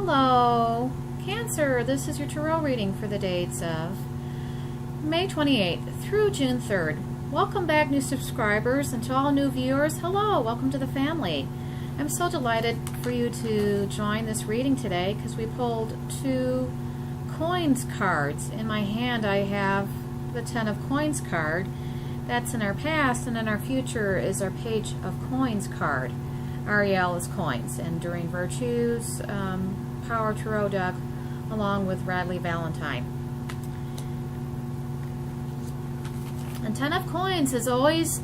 Hello, Cancer. This is your tarot reading for the dates of May 28th through June 3rd. Welcome back, new subscribers, and to all new viewers, hello, welcome to the family. I'm so delighted for you to join this reading today because we pulled two coins cards. In my hand I have the 10 of coins card. That's in our past, and in our future is our page of coins card. Ariel is coins, Enduring Virtues, Power Tarot deck, along with Radleigh Valentine. And 10 of coins is always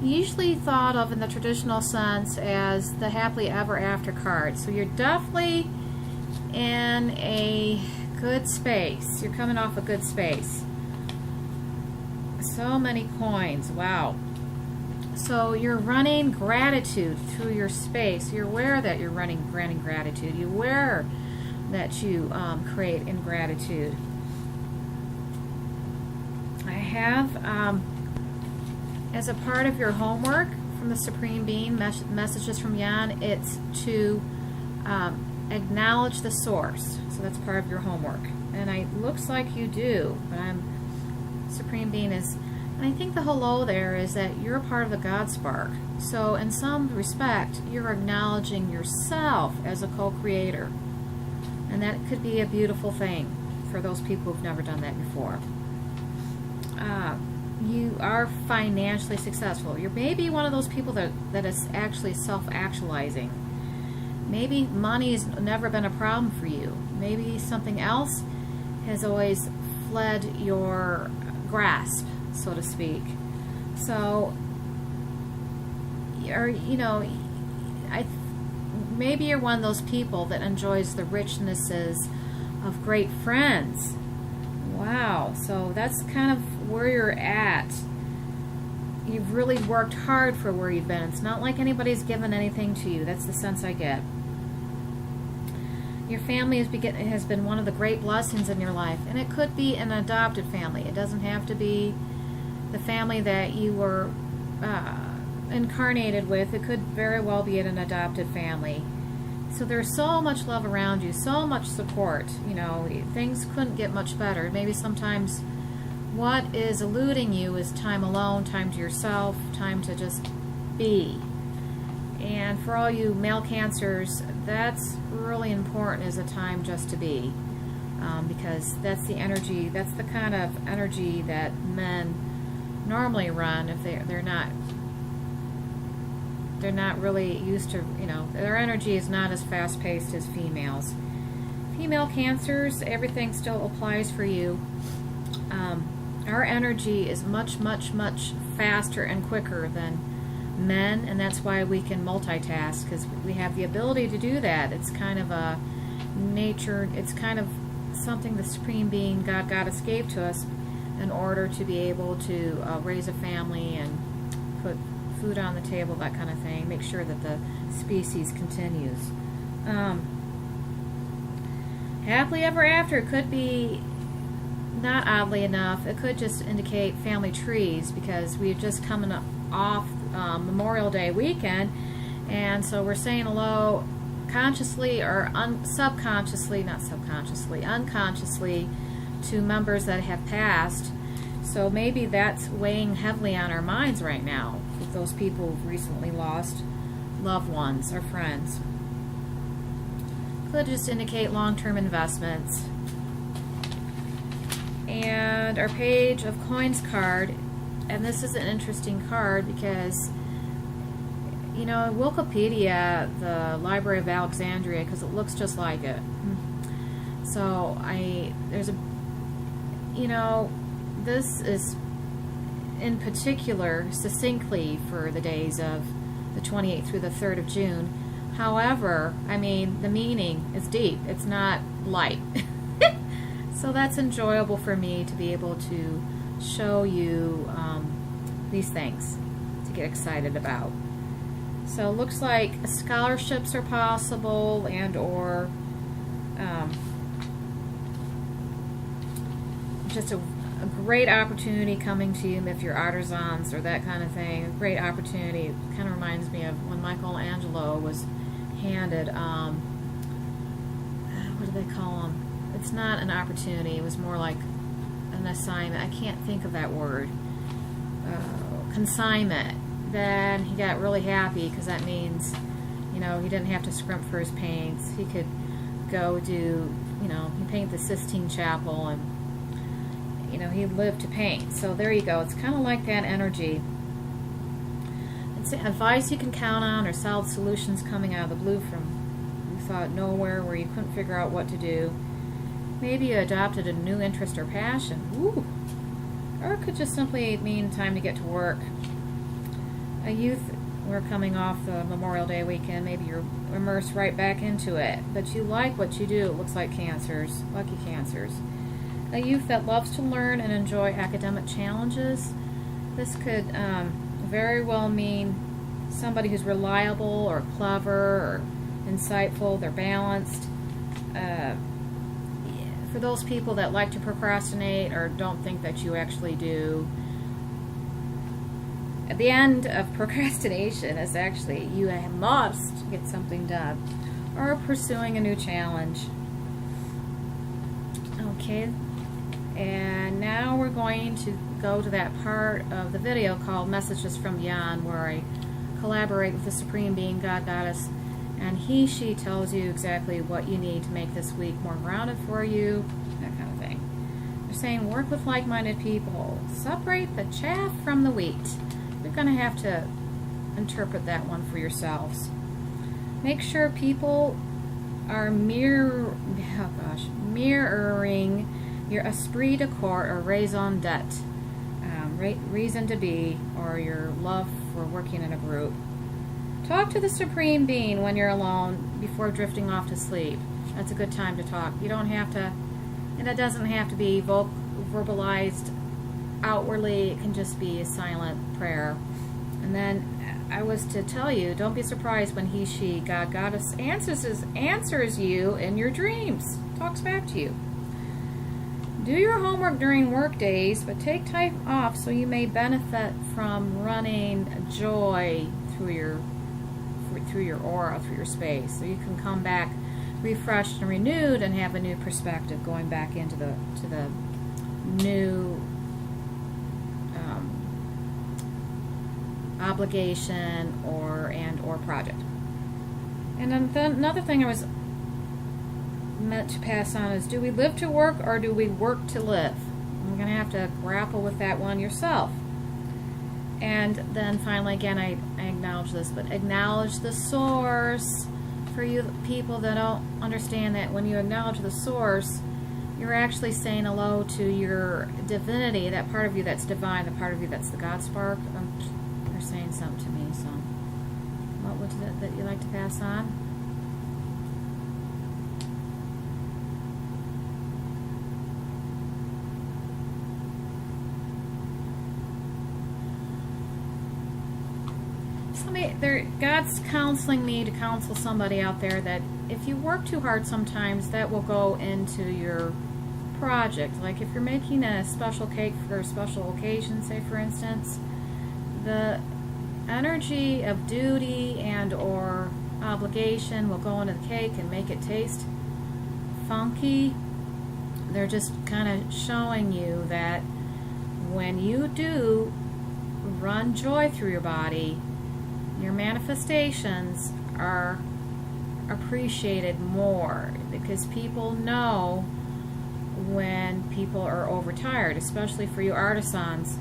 usually thought of in the traditional sense as the happily ever after card. So you're definitely in a good space. You're coming off a good space. So many coins. Wow. So you're running gratitude through your space. You're aware that you're granting gratitude. You're aware that you create in gratitude. I have, as a part of your homework from the Supreme Being, messages from Yan, it's to acknowledge the source. So that's part of your homework. And it looks like you do, but Supreme Being is, and I think the hello there is that you're a part of the God Spark. So in some respect, you're acknowledging yourself as a co-creator. And that could be a beautiful thing for those people who've never done that before. You are financially successful. You're maybe one of those people that is actually self-actualizing. Maybe money has never been a problem for you. Maybe something else has always fled your grasp, so to speak. So, maybe you're one of those people that enjoys the richnesses of great friends. Wow, so that's kind of where you're at. You've really worked hard for where you've been. It's not like anybody's given anything to you. That's the sense I get. Your family has been one of the great blessings in your life, and it could be an adopted family. It doesn't have to be the family that you were incarnated with. It could very well be an adopted family. So there's so much love around you, so much support. You know, things couldn't get much better. Maybe sometimes what is eluding you is time alone, time to yourself, time to just be. And for all you male Cancers, that's really important, is a time just to be. Because that's the energy, that's the kind of energy that men normally run if they're not really used to, their energy is not as fast-paced as females. Female Cancers, everything still applies for you. Our energy is much, much, much faster and quicker than men, and that's why we can multitask, because we have the ability to do that. It's kind of a nature, it's kind of something the Supreme Being, God, Goddess gave to us in order to be able to raise a family and put food on the table, that kind of thing, make sure that the species continues. Happily ever after could be, not oddly enough, it could just indicate family trees, because we're just coming off Memorial Day weekend, and so we're saying hello consciously or unconsciously to members that have passed. So maybe that's weighing heavily on our minds right now with those people who've recently lost loved ones or friends. Could just indicate long-term investments. And our page of coins card, and this is an interesting card because, in Wikipedia, the Library of Alexandria, because it looks just like it. So this is in particular succinctly for the days of the 28th through the 3rd of June. However, the meaning is deep. It's not light. So that's enjoyable for me to be able to show you these things to get excited about. So it looks like scholarships are possible, and or just a great opportunity coming to you if you're artisans or that kind of thing. A great opportunity. It kind of reminds me of when Michelangelo was handed what do they call them? It's not an opportunity. It was more like an assignment. I can't think of that word. Consignment. Then he got really happy because that means, you know, he didn't have to scrimp for his paints. He could go do, you know, he painted the Sistine Chapel, and, you know, he lived to paint. So there you go. It's kind of like that energy. It's advice you can count on, or solid solutions coming out of the blue from you thought nowhere, where you couldn't figure out what to do. Maybe you adopted a new interest or passion. Ooh. Or it could just simply mean time to get to work. A youth, we're coming off the Memorial Day weekend, maybe you're immersed right back into it, but you like what you do. It looks like Cancers, lucky Cancers. A youth that loves to learn and enjoy academic challenges. This could very well mean somebody who's reliable or clever or insightful. They're balanced. For those people that like to procrastinate or don't think that you actually do, at the end of procrastination is actually you must get something done, or pursuing a new challenge. Okay, and now we're going to go to that part of the video called Messages from Beyond, where I collaborate with the Supreme Being, God, Goddess, and he, she tells you exactly what you need to make this week more grounded for you, that kind of thing. They're saying work with like-minded people. Separate the chaff from the wheat. You're going to have to interpret that one for yourselves. Make sure people are mirroring your esprit de corps or raison d'etre, reason to be, or your love for working in a group. Talk to the Supreme Being when you're alone before drifting off to sleep. That's a good time to talk. You don't have to, and it doesn't have to be verbalized outwardly. It can just be a silent prayer. And then I was to tell you, don't be surprised when he, she, God, Goddess answers you in your dreams. Talks back to you. Do your homework during work days, but take time off so you may benefit from running joy through your aura, through your space, so you can come back refreshed and renewed and have a new perspective going back into the new obligation or project. And then another thing I was meant to pass on is, do we live to work or do we work to live? You're going to have to grapple with that one yourself. And then finally, again, I acknowledge this, but acknowledge the source. For you people that don't understand that, when you acknowledge the source, you're actually saying hello to your divinity, that part of you that's divine, the part of you that's the God spark. They're saying something to me, so what was it that you like to pass on? God's counseling me to counsel somebody out there that if you work too hard sometimes, that will go into your project. Like if you're making a special cake for a special occasion, say for instance, the energy of duty and or obligation will go into the cake and make it taste funky. They're just kind of showing you that when you do run joy through your body, your manifestations are appreciated more, because people know when people are overtired, especially for you artisans.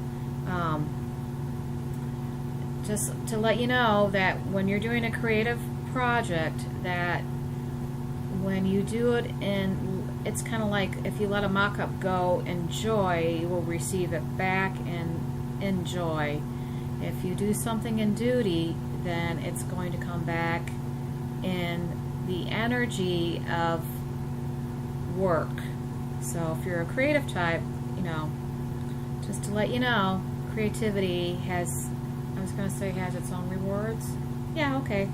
Just to let you know that when you're doing a creative project, that when you do it it's kind of like if you let a mock-up go in joy, you will receive it back in joy. If you do something in duty, then it's going to come back in the energy of work. So if you're a creative type, you know, just to let you know, creativity has, I was going to say has its own rewards. Yeah, okay.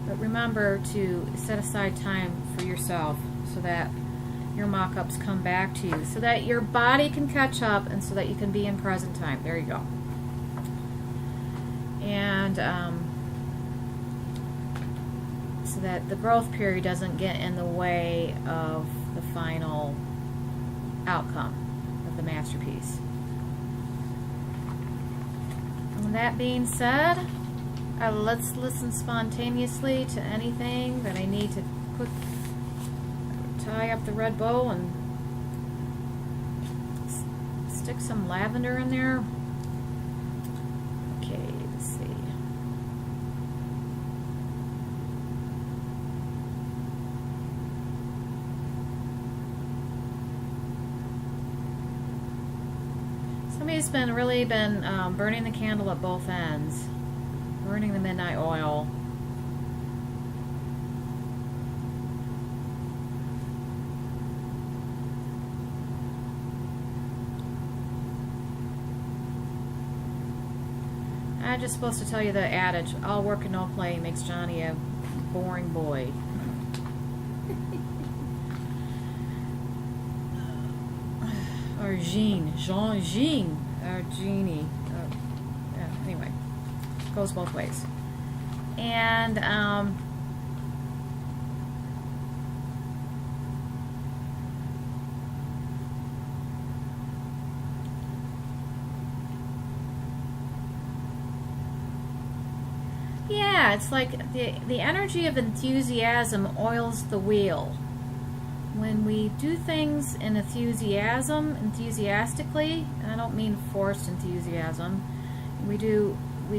But remember to set aside time for yourself so that your mock-ups come back to you, so that your body can catch up and so that you can be in present time. There you go. And so that the growth period doesn't get in the way of the final outcome of the masterpiece. And that being said, let's listen spontaneously to anything that I need to tie up the red bow and stick some lavender in there. Okay, let's see. Somebody's really been burning the candle at both ends, burning the midnight oil. I'm just supposed to tell you the adage, all work and no play makes Johnny a boring boy. Or Jean, or Jeannie. Yeah, anyway, goes both ways. And yeah, it's like the energy of enthusiasm oils the wheel. When we do things in enthusiastically, and I don't mean forced enthusiasm, we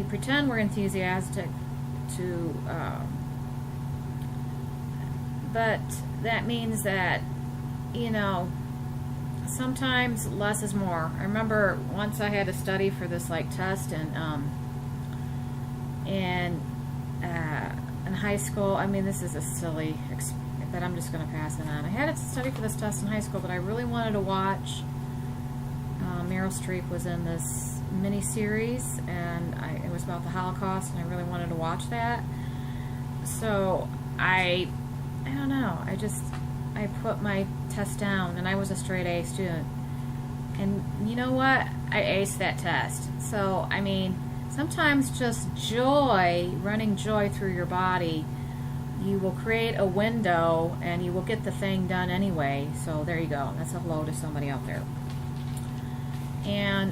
pretend we're enthusiastic but that means that, you know, sometimes less is more. I remember once I had to study for this test in high school. I mean, this is a silly but I'm just going to pass it on. I had to study for this test in high school, but I really wanted to watch. Meryl Streep was in this mini-series, and it was about the Holocaust, and I really wanted to watch that. So I don't know. I put my test down, and I was a straight A student. And you know what? I aced that test. So, I mean, sometimes just joy, running joy through your body, you will create a window and you will get the thing done anyway. So there you go. That's a hello to somebody out there. And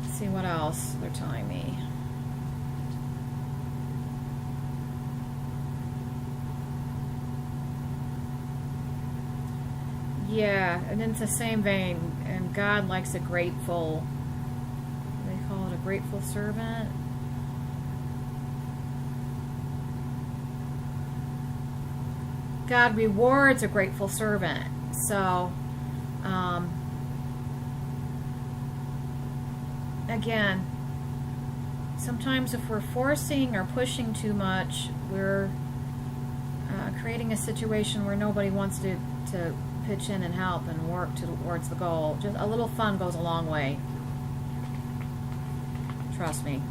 let's see what else they're telling me. Yeah, and in the same vein, and God likes a grateful, they call it a grateful servant. God rewards a grateful servant. So, again, sometimes if we're forcing or pushing too much, we're creating a situation where nobody wants to pitch in and help and work towards the goal. Just a little fun goes a long way. Trust me.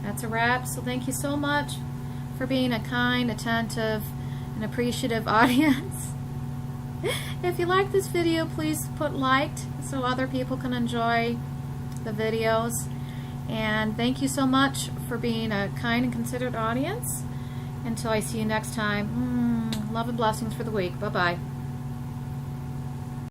That's a wrap. So thank you so much for being a kind, attentive, and appreciative audience. If you like this video, please put liked so other people can enjoy the videos. And thank you so much for being a kind and considerate audience. Until I see you next time, love and blessings for the week. Bye-bye.